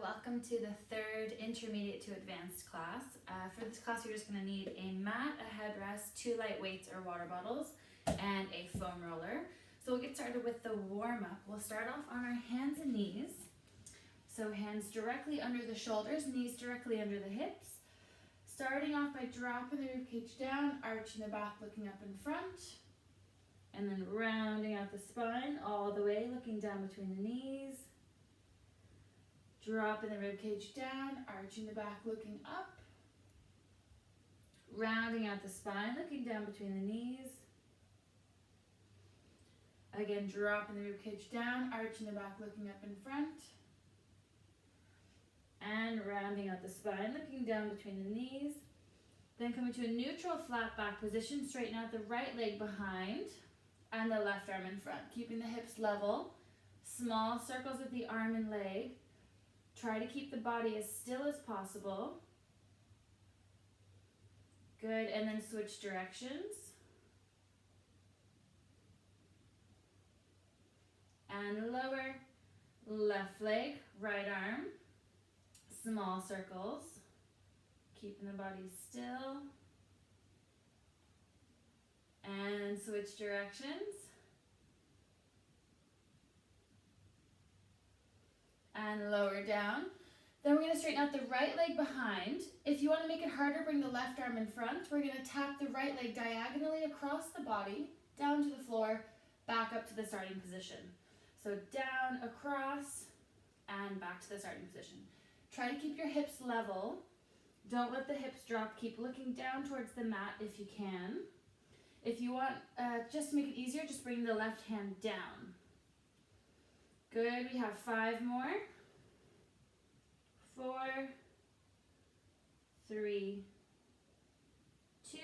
welcome to the third intermediate to advanced class. For this class you're just going to need a mat, a headrest, 2 light weights or water bottles, and a foam roller. So we'll get started with the warm-up. We'll start off on our hands and knees. So hands directly under the shoulders, knees directly under the hips. Starting off by dropping the ribcage down, arching the back, looking up in front. And then rounding out the spine all the way, looking down between the knees. Dropping the ribcage down, arching the back, looking up. Rounding out the spine, looking down between the knees. Again, dropping the ribcage down, arching the back, looking up in front. And rounding out the spine, looking down between the knees. Then coming to a neutral flat back position, straighten out the right leg behind and the left arm in front, keeping the hips level. Small circles with the arm and leg. Try to keep the body as still as possible. Good, and then switch directions. And lower, left leg, right arm. Small circles, keeping the body still. And switch directions. And lower down. Then we're going to straighten out the right leg behind. If you want to make it harder, bring the left arm in front. We're going to tap the right leg diagonally across the body, down to the floor, back up to the starting position. So down, across, and back to the starting position. Try to keep your hips level. Don't let the hips drop. Keep looking down towards the mat if you can. If you want, just to make it easier, just bring the left hand down. Good, we have 5 more. 4, 3, 2,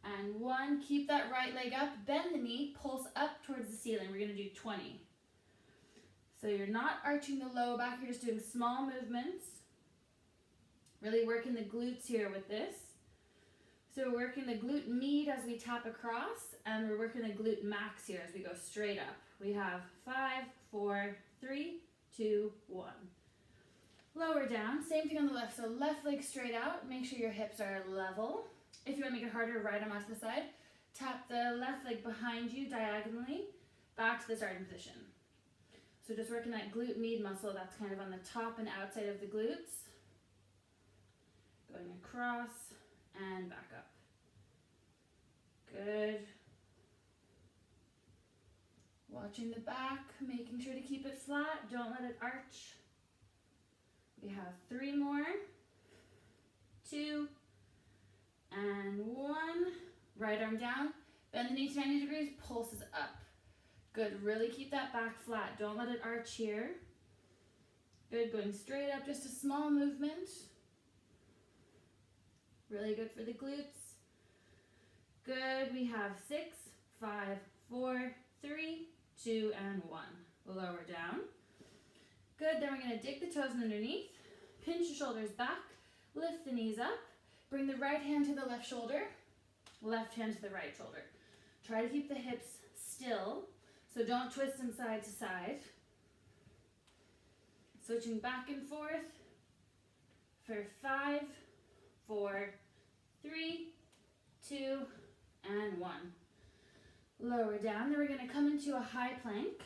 and 1. Keep that right leg up, bend the knee, pulse up towards the ceiling. We're going to do 20. So you're not arching the low back, you're just doing small movements. Really working the glutes here with this. So we're working the glute med as we tap across, and we're working the glute max here as we go straight up. We have 5, 4, 3, 2, 1. Lower down, same thing on the left. So left leg straight out, make sure your hips are level. If you want to make it harder, right arm out to the side. Tap the left leg behind you diagonally, back to the starting position. So just working that glute med muscle, that's kind of on the top and outside of the glutes. Going across and back up. Good. Watching the back, making sure to keep it flat, don't let it arch. We have 3 more, 2, and 1. Right arm down, bend the knee to 90 degrees, pulses up. Good, really keep that back flat, don't let it arch here. Good, going straight up, just a small movement. Really good for the glutes. Good, we have 6, 5, 4, 3, 2, and 1. Lower down. Good, then we're going to dig the toes underneath, pinch the shoulders back, lift the knees up, bring the right hand to the left shoulder, left hand to the right shoulder. Try to keep the hips still, so don't twist them side to side. Switching back and forth for 5, 4, 3, 2, and 1. Lower down, then we're going to come into a high plank.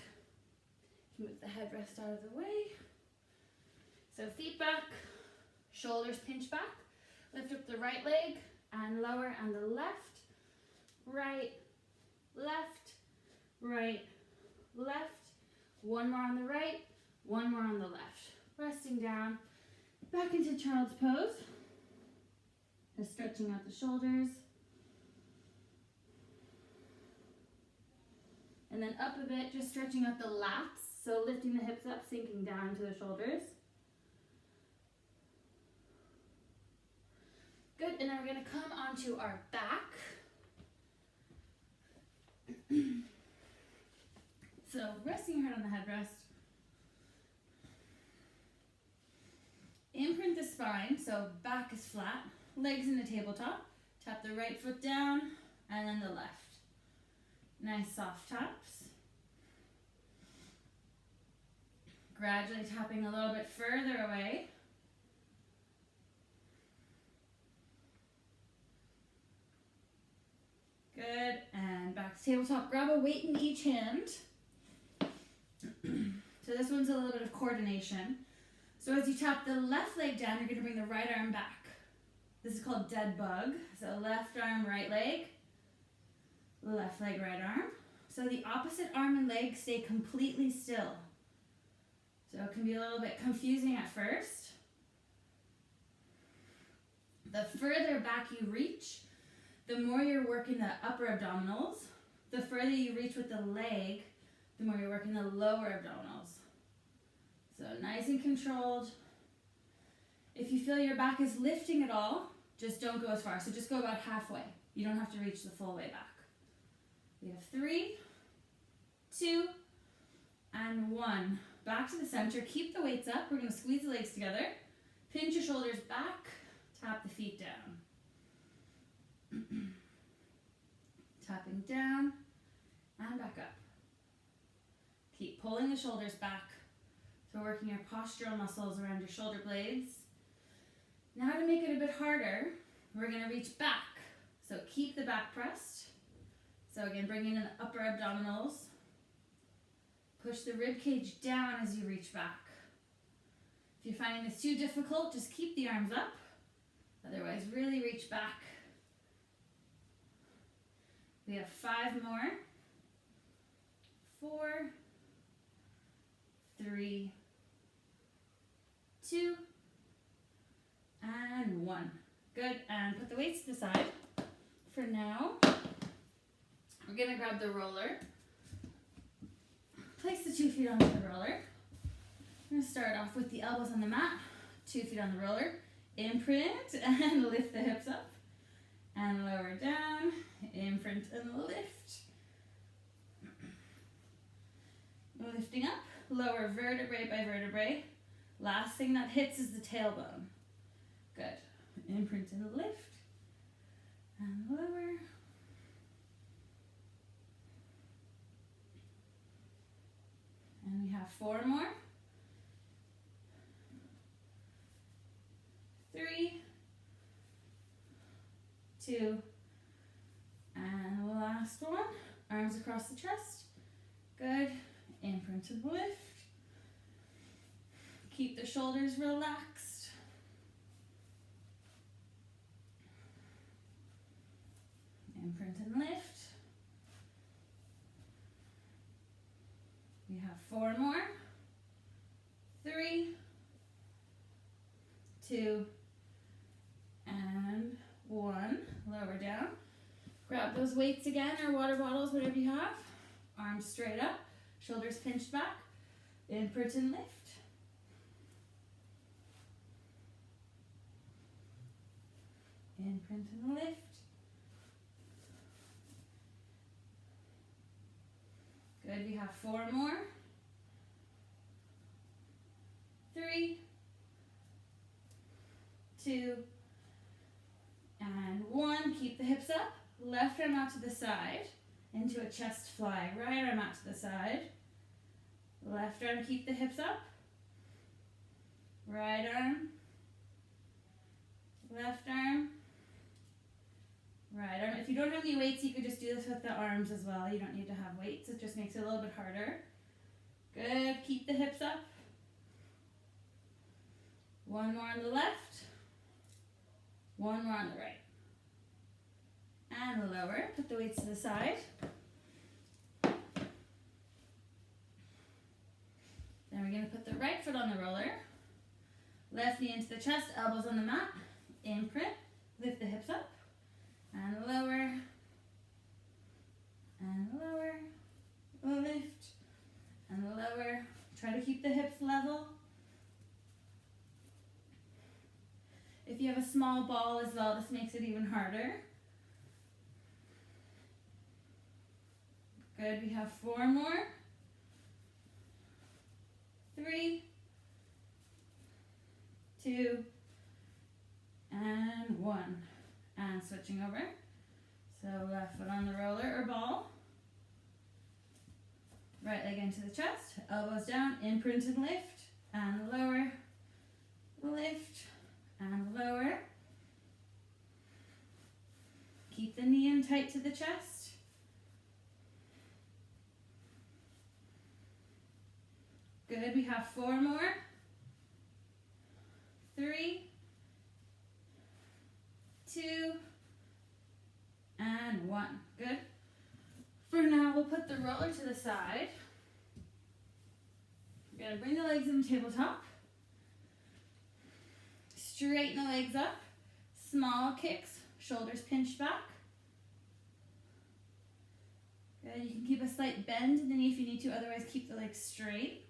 Move the headrest out of the way. So feet back, shoulders pinch back. Lift up the right leg and lower on the left, right, left, right, left. 1 more on the right, 1 more on the left. Resting down, back into child's pose. Just stretching out the shoulders. And then up a bit, just stretching out the lats. So lifting the hips up, sinking down to the shoulders. Good, and then we're going to come onto our back. So resting your head on the headrest. Imprint the spine, so back is flat, legs in the tabletop. Tap the right foot down, and then the left. Nice soft taps. Gradually tapping a little bit further away. Good, and back to tabletop. Grab a weight in each hand. So this one's a little bit of coordination. So as you tap the left leg down, you're gonna bring the right arm back. This is called dead bug. So left arm, right leg, left leg, right arm. So the opposite arm and leg stay completely still. So it can be a little bit confusing at first. The further back you reach, the more you're working the upper abdominals. The further you reach with the leg, the more you're working the lower abdominals. So nice and controlled. If you feel your back is lifting at all, just don't go as far. So just go about halfway. You don't have to reach the full way back. We have 3, 2, and 1. Back to the center. Keep the weights up. We're going to squeeze the legs together. Pinch your shoulders back. Tap the feet down. Tapping down and back up. Keep pulling the shoulders back. So working your postural muscles around your shoulder blades. Now to make it a bit harder, we're going to reach back. So keep the back pressed. So again, bringing in the upper abdominals. Push the rib cage down as you reach back. If you're finding this too difficult, just keep the arms up. Otherwise, really reach back. We have 5 more. 4, 3, 2, and 1. Good, and put the weights to the side. For now, we're gonna grab the roller. Place the 2 feet onto the roller. I'm gonna start off with the elbows on the mat, 2 feet on the roller. Imprint and lift the hips up. And lower down, imprint and lift. Lifting up, lower vertebrae by vertebrae. Last thing that hits is the tailbone. Good. Imprint and lift. And lower. And we have 4 more. 3, 2, and the last one. Arms across the chest. Good. Imprint and lift. Keep the shoulders relaxed. Imprint and lift. We have 4 more. 3, 2, and 1. Lower down. Grab those weights again, or water bottles, whatever you have. Arms straight up. Shoulders pinched back. Imprint and lift. Imprint and lift. Good, we have 4 more. 3, 2, and 1. Keep the hips up. Left arm out to the side into a chest fly. Right arm out to the side. Left arm, keep the hips up. Right arm. Left arm. Right arm. If you don't have any weights, you could just do this with the arms as well. You don't need to have weights. It just makes it a little bit harder. Good. Keep the hips up. 1 more on the left. 1 more on the right. And lower. Put the weights to the side. Then we're going to put the right foot on the roller. Left knee into the chest, elbows on the mat. Imprint. Lift the hips up. And lower. And lower. Lift. And lower. Try to keep the hips level. If you have a small ball as well, this makes it even harder. Good, we have 4 more. 3, 2, and 1. And switching over. So left foot on the roller or ball. Right leg into the chest, elbows down, imprint and lift, and lower, lift, and lower. Keep the knee in tight to the chest. Good, we have 4 more. 3, 2, and 1. Good. For now, we'll put the roller to the side. We're going to bring the legs in the tabletop. Straighten the legs up. Small kicks, shoulders pinched back. Good, you can keep a slight bend in the knee if you need to, otherwise keep the legs straight.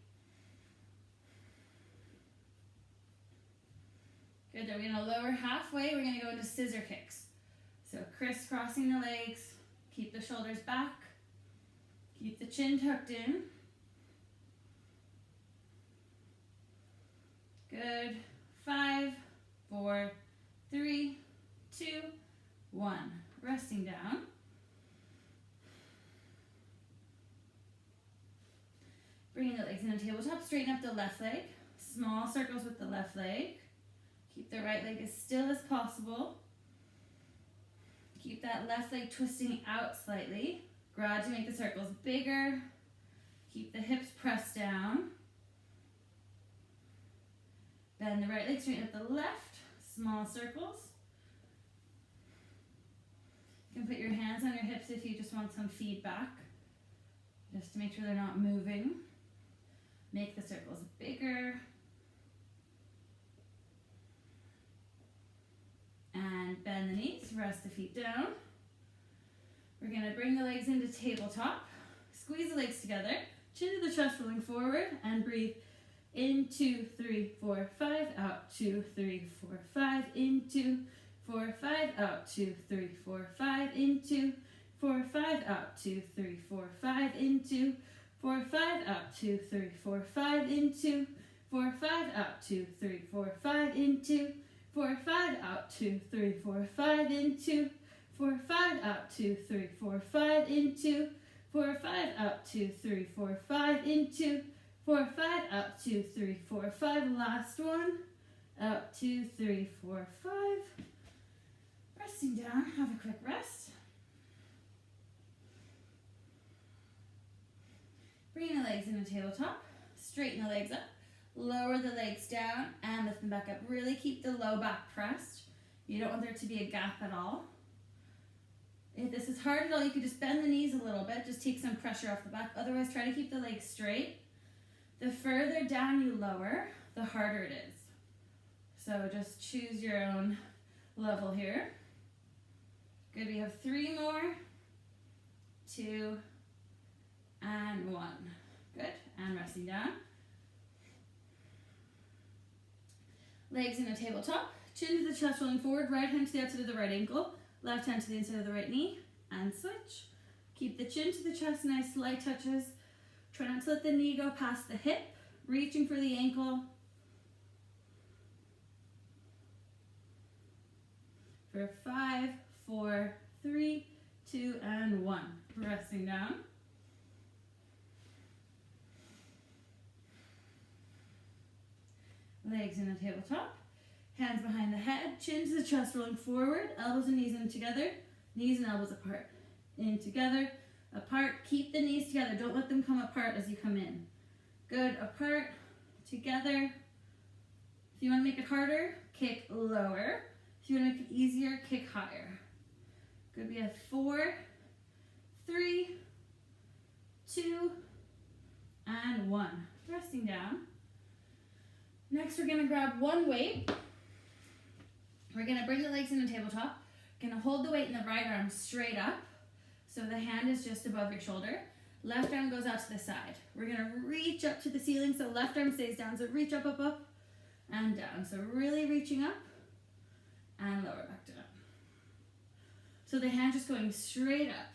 Good, then we're going to lower halfway, we're going to go into scissor kicks. So crisscrossing the legs, keep the shoulders back, keep the chin tucked in. Good, 5, 4, 3, 2, 1. Resting down. Bringing the legs in the tabletop, straighten up the left leg. Small circles with the left leg. Keep the right leg as still as possible. Keep that left leg twisting out slightly. Gradually make the circles bigger. Keep the hips pressed down. Bend the right leg, straighten up the left. Small circles. You can put your hands on your hips if you just want some feedback, just to make sure they're not moving. Make the circles bigger. And bend the knees, rest the feet down. We're going to bring the legs into tabletop. Squeeze the legs together, chin to the chest, rolling forward, and breathe. In, 2, 3, 4, 5, out, 2, 3, 4, 5, in, 2, 4, 5, out, 2, 3, 4, 5, in, 2, 4, 5, out, 2, 3, 4, 5, in, 2, 4, 5, out, 2, 3, 4, 5, in, 2, 4, 5, out, 2, 3, 4, 5, in, 2, 4, 5, out, 2, 3, 4, 5, in, 2, 4, 5, out, 2, 3, 4, 5, in, 2, 4, 5, out, 2, 3, 4, 5, in, 2, 4, 5, out, 2, 3, 4, 5. Last one. Out, 2, 3, 4, 5. Resting down. Have a quick rest. Bring the legs in the tabletop. Straighten the legs up. Lower the legs down and lift them back up. Really keep the low back pressed. You don't want there to be a gap at all. If this is hard at all, you could just bend the knees a little bit. Just take some pressure off the back. Otherwise, try to keep the legs straight. The further down you lower, the harder it is. So just choose your own level here. Good, we have 3 more. 2, and 1. Good, and resting down. Legs in a tabletop, chin to the chest, rolling forward, right hand to the outside of the right ankle, left hand to the inside of the right knee, and switch. Keep the chin to the chest, nice light touches. Try not to let the knee go past the hip, reaching for the ankle. For 5, 4, 3, 2, and 1. Resting down. Legs in the tabletop. Hands behind the head, chin to the chest, rolling forward, elbows and knees in together, knees and elbows apart. In together, apart. Keep the knees together. Don't let them come apart as you come in. Good, apart, together. If you want to make it harder, kick lower. If you want to make it easier, kick higher. Good, we have 4, 3, 2, and 1. Resting down. Next, we're going to grab one weight. We're going to bring the legs in the tabletop. We're going to hold the weight in the right arm straight up. So the hand is just above your shoulder. Left arm goes out to the side. We're going to reach up to the ceiling so left arm stays down. So reach up, up, up, and down. So really reaching up and lower back down. So the hand just going straight up.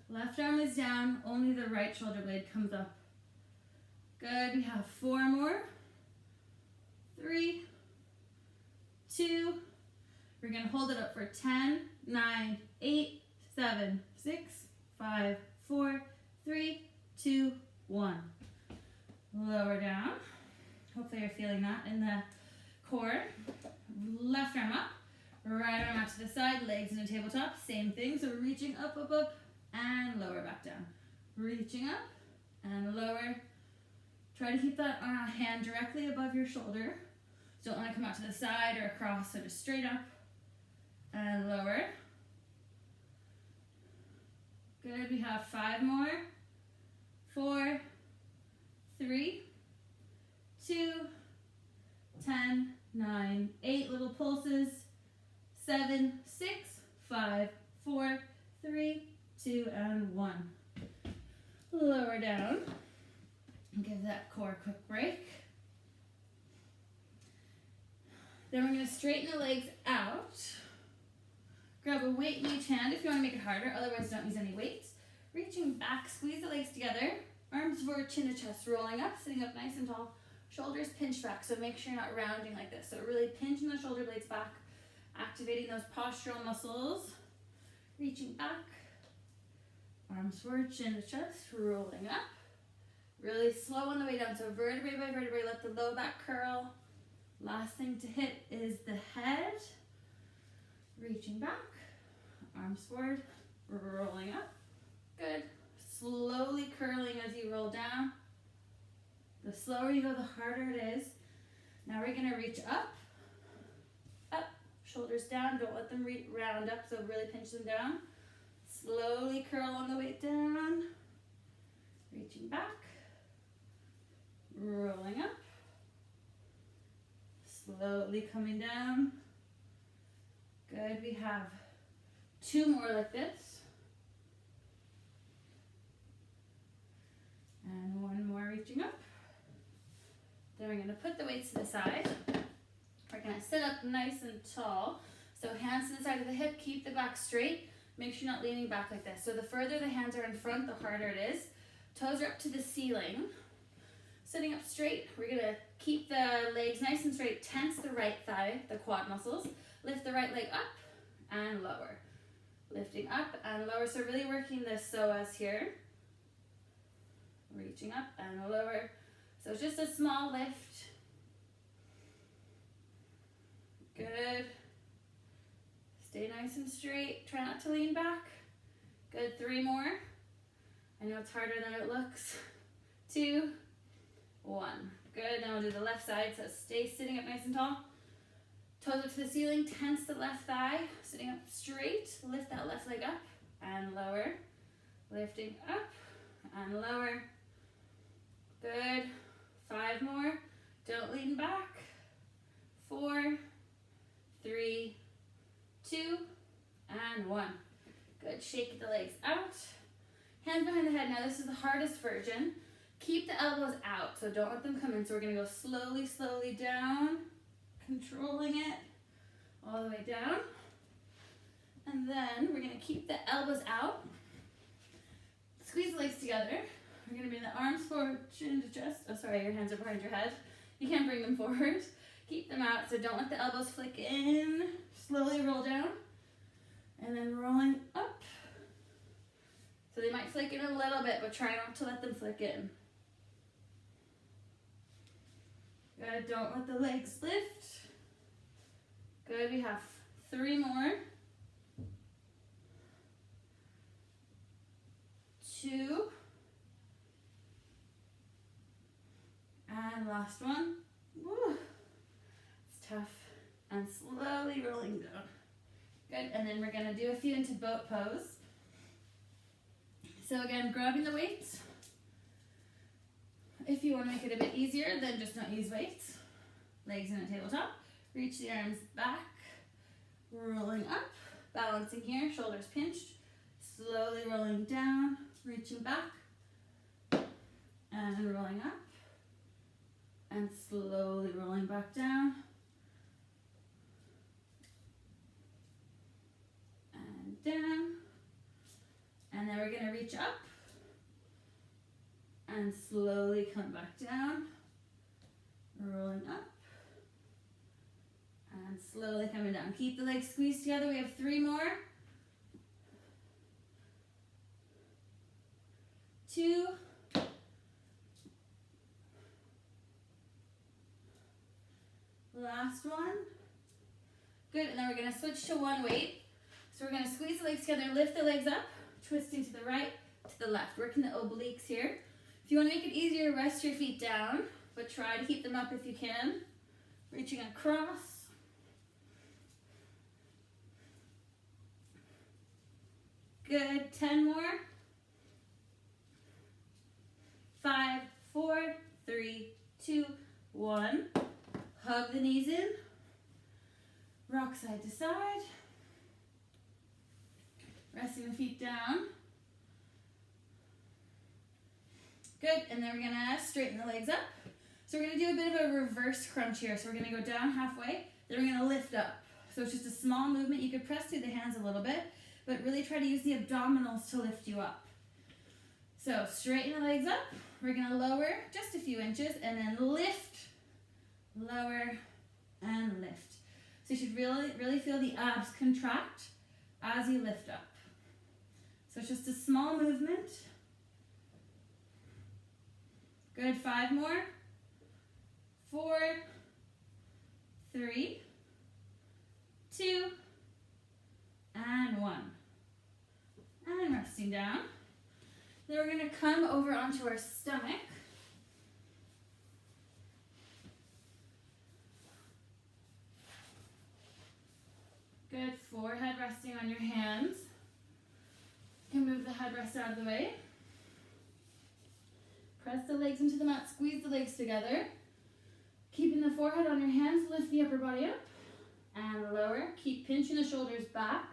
Left arm is down. Only the right shoulder blade comes up. Good. We have 4 more. 3, 2. We're going to hold it up for 10, 9, 8, 7, 6, 5, 4, 3, 2, 1. Lower down. Hopefully you're feeling that in the core. Left arm up, right arm out to the side, legs in a tabletop. Same thing, so reaching up, up, up, and lower back down. Reaching up and lower. Try to keep that hand directly above your shoulder. Don't want to come out to the side or across, so just straight up and lower. Good, we have 5 more. 4, 3, 2, 10, 9, 8 little pulses. 7, 6, 5, 4, 3, 2, and 1. Lower down. Give that core a quick break. Then we're going to straighten the legs out. Grab a weight in each hand if you want to make it harder, otherwise don't use any weights. Reaching back, squeeze the legs together. Arms forward, chin to chest, rolling up, sitting up nice and tall. Shoulders pinch back, so make sure you're not rounding like this. So really pinching the shoulder blades back, activating those postural muscles. Reaching back, arms forward, chin to chest, rolling up. Really slow on the way down, so vertebrae by vertebrae, let the low back curl. Last thing to hit is the head. Reaching back, arms forward, rolling up. Good. Slowly curling as you roll down. The slower you go, the harder it is. Now we're going to reach up, up, shoulders down. Don't let them round up, so really pinch them down. Slowly curl on the way down. Reaching back, rolling up. Slowly coming down. Good, we have 2 more like this. And 1 more reaching up. Then we're going to put the weights to the side. We're going to sit up nice and tall. So hands to the side of the hip, keep the back straight. Make sure you're not leaning back like this. So the further the hands are in front, the harder it is. Toes are up to the ceiling. Sitting up straight, we're going to keep the legs nice and straight. Tense the right thigh, the quad muscles. Lift the right leg up and lower. Lifting up and lower. So really working the psoas here. Reaching up and lower. So it's just a small lift. Good. Stay nice and straight. Try not to lean back. Good, 3 more. I know it's harder than it looks. 2, 1. Good, now we'll do the left side. So stay sitting up nice and tall. Toes up to the ceiling, tense the left thigh. Sitting up straight, lift that left leg up and lower. Lifting up and lower. Good. 5 more. Don't lean back. 4, 3, 2, and 1. Good. Shake the legs out. Hands behind the head. Now this is the hardest version. Keep the elbows out, so don't let them come in. So we're going to go slowly, slowly down, controlling it all the way down. And then we're going to keep the elbows out. Squeeze the legs together. We're going to bring the arms forward, chin to chest. Oh, sorry, your hands are behind your head. You can't bring them forward. Keep them out, so don't let the elbows flick in. Slowly roll down. And then rolling up. So they might flick in a little bit, but try not to let them flick in. Good, don't let the legs lift. Good, we have 3 more. 2. And last one. Woo. It's tough. And slowly rolling down. Good, and then we're gonna do a few into boat pose. So again, grabbing the weights. If you want to make it a bit easier, then just don't use weights. Legs in a tabletop. Reach the arms back. Rolling up. Balancing here, shoulders pinched. Slowly rolling down. Reaching back. And rolling up. And slowly rolling back down. And down. And then we're going to reach up and slowly come back down, rolling up and slowly coming down. Keep the legs squeezed together. We have 3 more. 2, Last one. Good, and then we're gonna switch to one weight. So we're gonna squeeze the legs together, lift the legs up, twisting to the right, to the left, working the obliques here. If you wanna make it easier, rest your feet down, but try to keep them up if you can. Reaching across. Good, 10 more. 5, 4, 3, 2, 1. Hug the knees in. Rock side to side. Resting the feet down. Good, and then we're gonna straighten the legs up. So we're gonna do a bit of a reverse crunch here. So we're gonna go down halfway, then we're gonna lift up. So it's just a small movement. You could press through the hands a little bit, but really try to use the abdominals to lift you up. So straighten the legs up. We're gonna lower just a few inches and then lift, lower, and lift. So you should really feel the abs contract as you lift up. So it's just a small movement. Good, 5 more. 4, 3, 2, and 1. And resting down. Then we're going to come over onto our stomach. Good, forehead resting on your hands. You can move the headrest out of the way. Press the legs into the mat, squeeze the legs together. Keeping the forehead on your hands, lift the upper body up and lower. Keep pinching the shoulders back.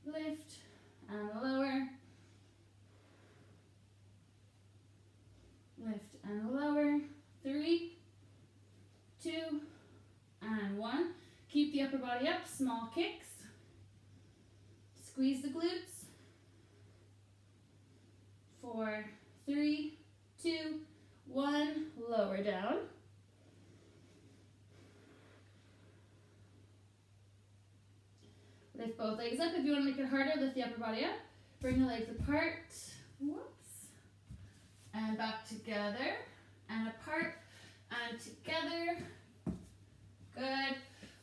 Lift and lower. Lift and lower. 3, 2, and 1. Keep the upper body up, small kicks. Squeeze the glutes. 4, 3, 2, 1. Lower down. Lift both legs up. If you want to make it harder, lift the upper body up. Bring the legs apart. Whoops. And back together. And apart. And together. Good.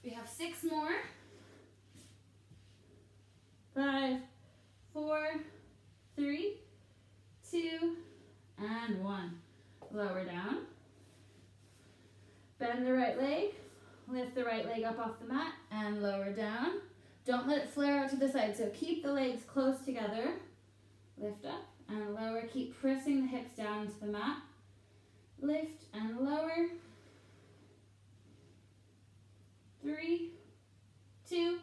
We have 6 more. 5, 4, 3, 2, and 1. Lower down. Bend the right leg. Lift the right leg up off the mat and lower down. Don't let it flare out to the side, so keep the legs close together. Lift up and lower. Keep pressing the hips down into the mat. Lift and lower. 3, 2,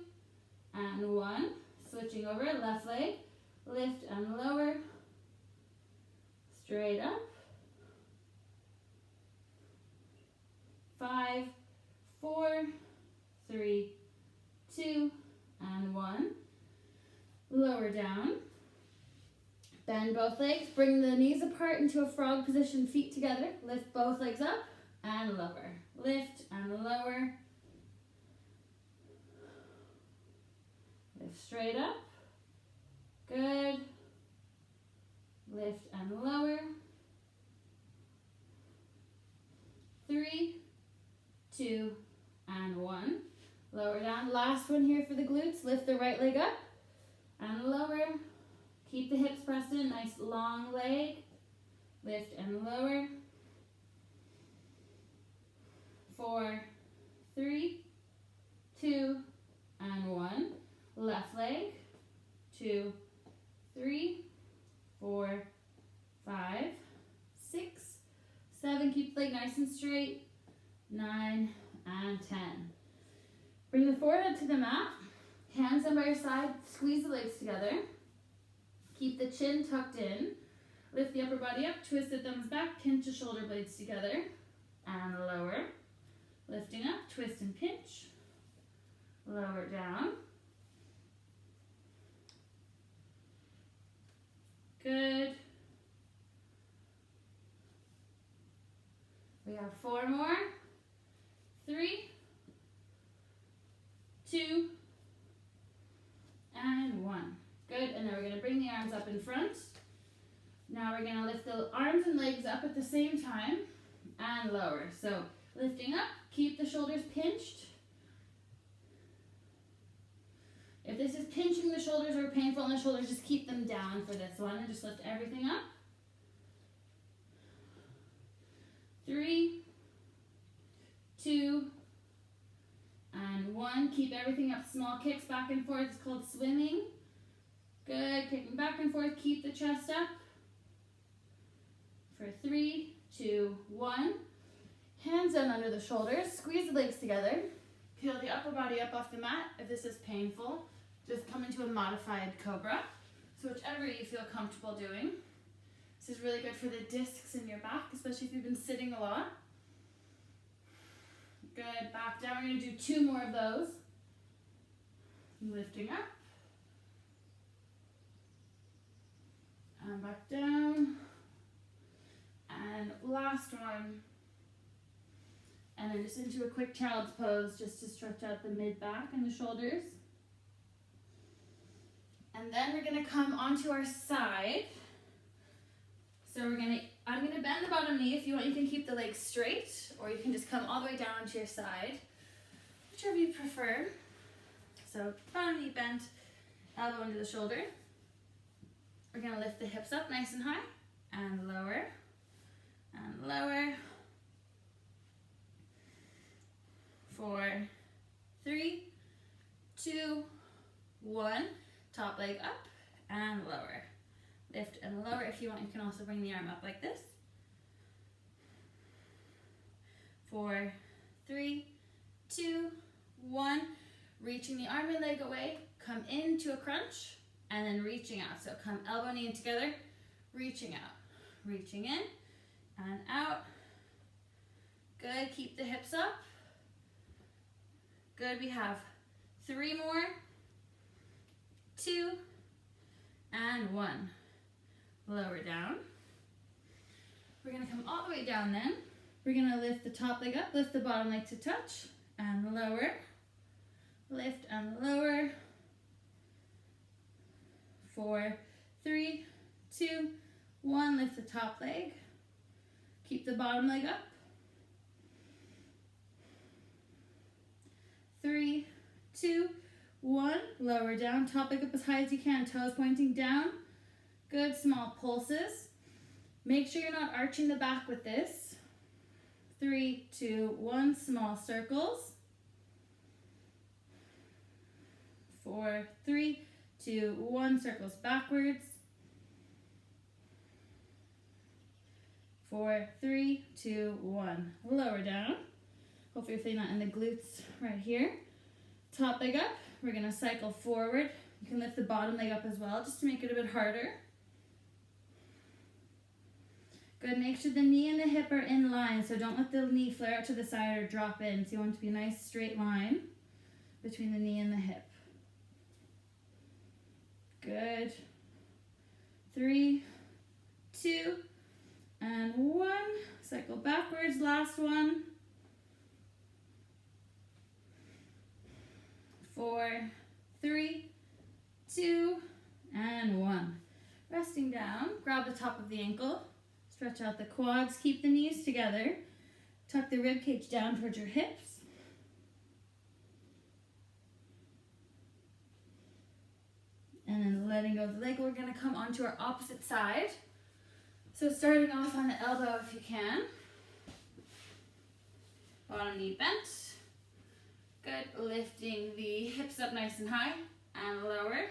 and 1. Switching over, left leg. Lift and lower. Straight up. 5, 4, 3, 2, and 1. Lower down. Bend both legs. Bring the knees apart into a frog position, feet together. Lift both legs up and lower. Lift and lower. Lift straight up. Good. Lift and lower. 3, 2, and 1. Lower down. Last one here for the glutes. Lift the right leg up and lower. Keep the hips pressed in. Nice long leg. Lift and lower. 4, 3, 2, and 1. Left leg. 2, 3, 4, 5, 6, 7. Keep the leg nice and straight. 9 and 10. Bring the forehead to the mat. Hands down by your side. Squeeze the legs together. Keep the chin tucked in. Lift the upper body up. Twist the thumbs back. Pinch the shoulder blades together. And lower. Lifting up. Twist and pinch. Lower down. Good. We have 4 more. 3, 2, and 1. Good, and then we're going to bring the arms up in front. Now we're going to lift the arms and legs up at the same time and lower. So Lifting up, keep the shoulders pinched. If this is pinching the shoulders or painful in the shoulders, just keep them down for this one and just lift everything up. 3, 2, and 1. Keep everything up. Small kicks back and forth. It's called swimming. Good. Kicking back and forth. Keep the chest up. For 3, 2, 1. Hands down under the shoulders. Squeeze the legs together. Peel the upper body up off the mat. If this is painful, just come into a modified cobra. So whichever you feel comfortable doing. This is really good for the discs in your back, especially if you've been sitting a lot. Good. Back down. We're going to do 2 more of those. Lifting up. And back down. And last one. And then just into a quick child's pose, just to stretch out the mid-back and the shoulders. And then we're going to come onto our side. So I'm going to bend the bottom knee. If you want, you can keep the legs straight, or you can just come all the way down onto your side, whichever you prefer. So bottom knee bent, elbow into the shoulder. We're going to lift the hips up nice and high, and lower, and lower. 4, 3, 2, 1. Top leg up and lower. Lift and lower. If you want, you can also bring the arm up like this. 4, 3, 2, 1. Reaching the arm and leg away. Come into a crunch and then reaching out. So come elbow, knee in together. Reaching out. Reaching in and out. Good. Keep the hips up. Good. We have 3 more. 2 and 1. Lower down. We're going to come all the way down then. We're going to lift the top leg up, lift the bottom leg to touch, and lower. Lift and lower. 4, 3, 2, 1. Lift the top leg. Keep the bottom leg up. 3, 2, 1. Lower down. Top leg up as high as you can. Toes pointing down. Good. Small pulses. Make sure you're not arching the back with this. 3, 2, 1. Small circles. 4, 3, 2, 1. Circles backwards. 4, 3, 2, 1. Lower down. Hopefully you're feeling that in the glutes right here. Top leg up. We're going to cycle forward. You can lift the bottom leg up as well, just to make it a bit harder. Good. Make sure the knee and the hip are in line, so don't let the knee flare out to the side or drop in. So you want it to be a nice straight line between the knee and the hip. Good. 3, 2, and 1. Cycle backwards. Last one. 4, 3, 2, and 1. Resting down, grab the top of the ankle, stretch out the quads, keep the knees together, tuck the rib cage down towards your hips. And then letting go of the leg, we're going to come onto our opposite side. So starting off on the elbow if you can. Bottom knee bent. Good. Lifting the hips up nice and high and lower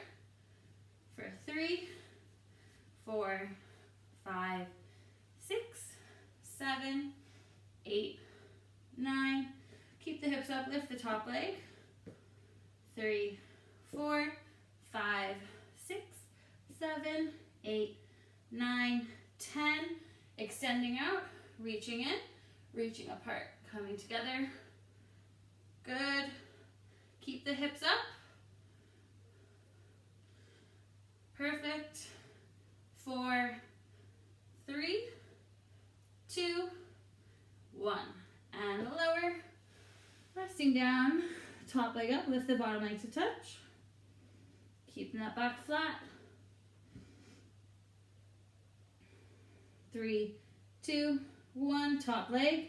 for 3, 4, 5, 6, 7, 8, 9. Keep the hips up, lift the top leg. 3, 4, 5, 6, 7, 8, 9, 10. Extending out, reaching in, reaching apart, coming together. Good. Keep the hips up. Perfect. 4, 3, 2, 1. And lower. Resting down. Top leg up. Lift the bottom leg to touch. Keeping that back flat. 3, 2, 1. Top leg.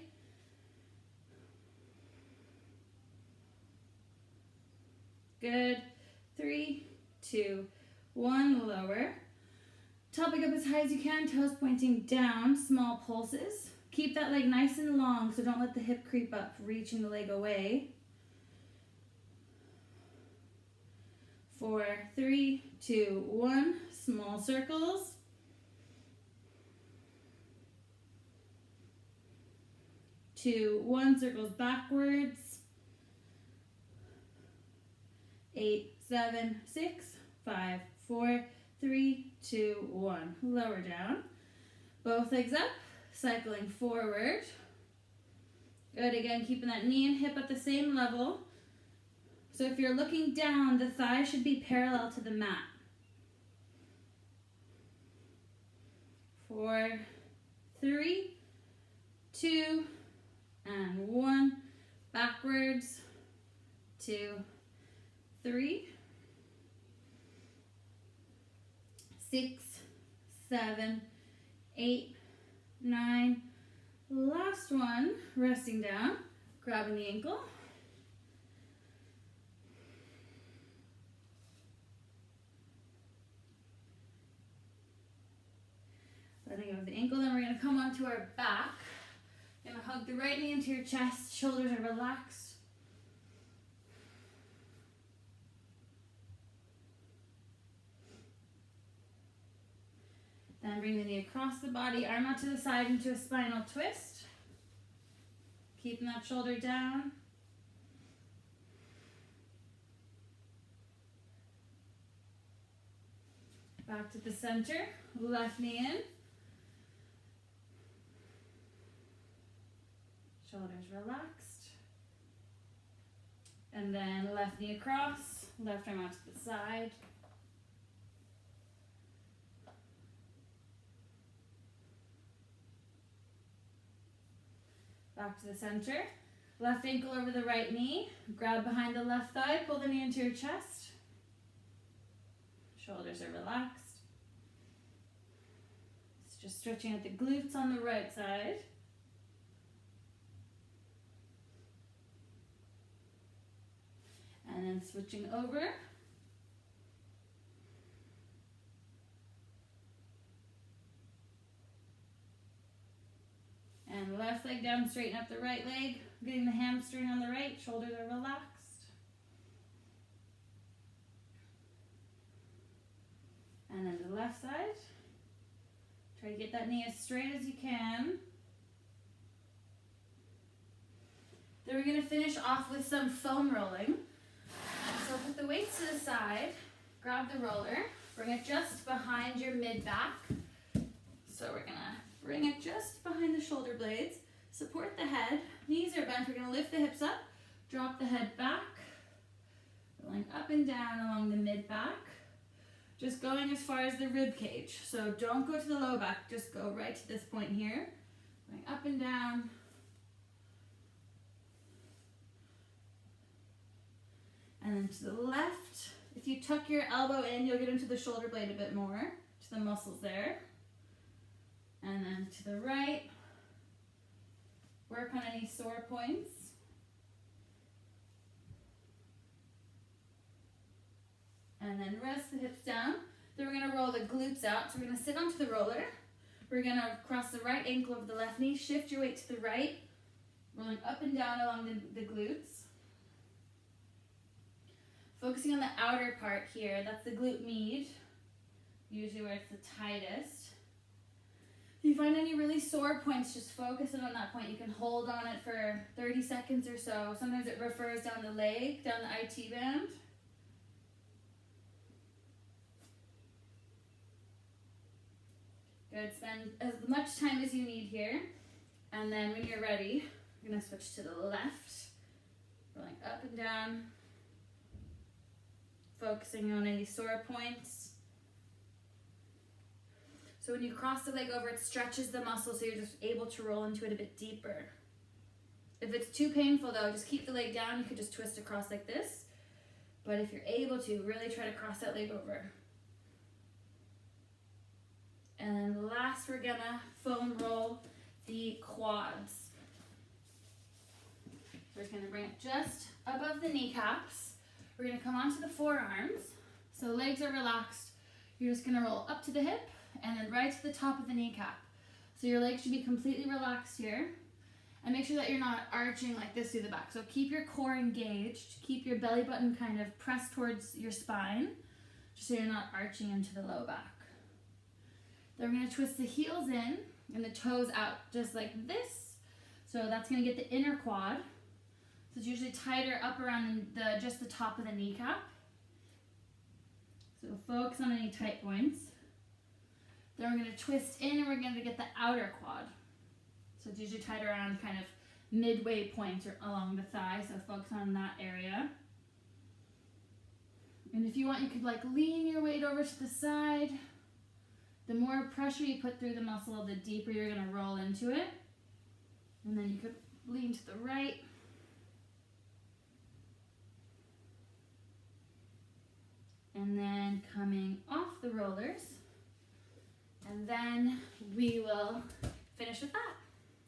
Good. 3, 2, 1, lower. Topping up as high as you can, toes pointing down, small pulses. Keep that leg nice and long, so don't let the hip creep up, reaching the leg away. 4, 3, 2, 1, small circles. 2, 1, circles backwards. 8, 7, 6, 5, 4, 3, 2, 1. Lower down. Both legs up, cycling forward. Good, again, keeping that knee and hip at the same level. So if you're looking down, the thigh should be parallel to the mat. 4, 3, 2, and 1. Backwards. 2, 3, 6, 7, 8, 9. Last one, resting down, grabbing the ankle. Letting go of the ankle, then we're going to come onto our back. You're going to hug the right knee into your chest, shoulders are relaxed. Then bring the knee across the body, arm out to the side into a spinal twist. Keeping that shoulder down. Back to the center, left knee in. Shoulders relaxed. And then left knee across, left arm out to the side. Back to the center. Left ankle over the right knee. Grab behind the left thigh, pull the knee into your chest. Shoulders are relaxed. It's just stretching out the glutes on the right side. And then switching over. And left leg down, straighten up the right leg. Getting the hamstring on the right, shoulders are relaxed. And then the left side. Try to get that knee as straight as you can. Then we're going to finish off with some foam rolling. So put the weights to the side, grab the roller, bring it just behind your mid-back. So we're going to bring it just behind the shoulder blades, support the head, knees are bent, we're going to lift the hips up, drop the head back, going up and down along the mid-back, just going as far as the rib cage. So don't go to the low back, just go right to this point here, going up and down. And then to the left, if you tuck your elbow in, you'll get into the shoulder blade a bit more, to the muscles there. And then to the right, work on any sore points. And then rest the hips down. Then we're going to roll the glutes out. So we're going to sit onto the roller. We're going to cross the right ankle over the left knee, shift your weight to the right, rolling up and down along the glutes. Focusing on the outer part here, that's the glute med, usually where it's the tightest. If you find any really sore points, just focus in on that point. You can hold on it for 30 seconds or so. Sometimes it refers down the leg, down the IT band. Good, spend as much time as you need here. And then when you're ready, you're gonna switch to the left, rolling up and down. Focusing on any sore points. So when you cross the leg over, it stretches the muscle so you're just able to roll into it a bit deeper. If it's too painful though, just keep the leg down. You could just twist across like this. But if you're able to, really try to cross that leg over. And then last, we're gonna foam roll the quads. So we're gonna bring it just above the kneecaps. We're gonna come onto the forearms. So legs are relaxed. You're just gonna roll up to the hip and then right to the top of the kneecap. So your legs should be completely relaxed here. And make sure that you're not arching like this through the back. So keep your core engaged. Keep your belly button kind of pressed towards your spine, just so you're not arching into the low back. Then we're gonna twist the heels in and the toes out, just like this. So that's gonna get the inner quad. So it's usually tighter up around just the top of the kneecap. So focus on any tight points. Then we're gonna twist in and we're gonna get the outer quad. So it's usually tight around kind of midway points or along the thigh, so focus on that area. And if you want, you could like lean your weight over to the side. The more pressure you put through the muscle, the deeper you're gonna roll into it. And then you could lean to the right. And then coming off the rollers. And then we will finish with that.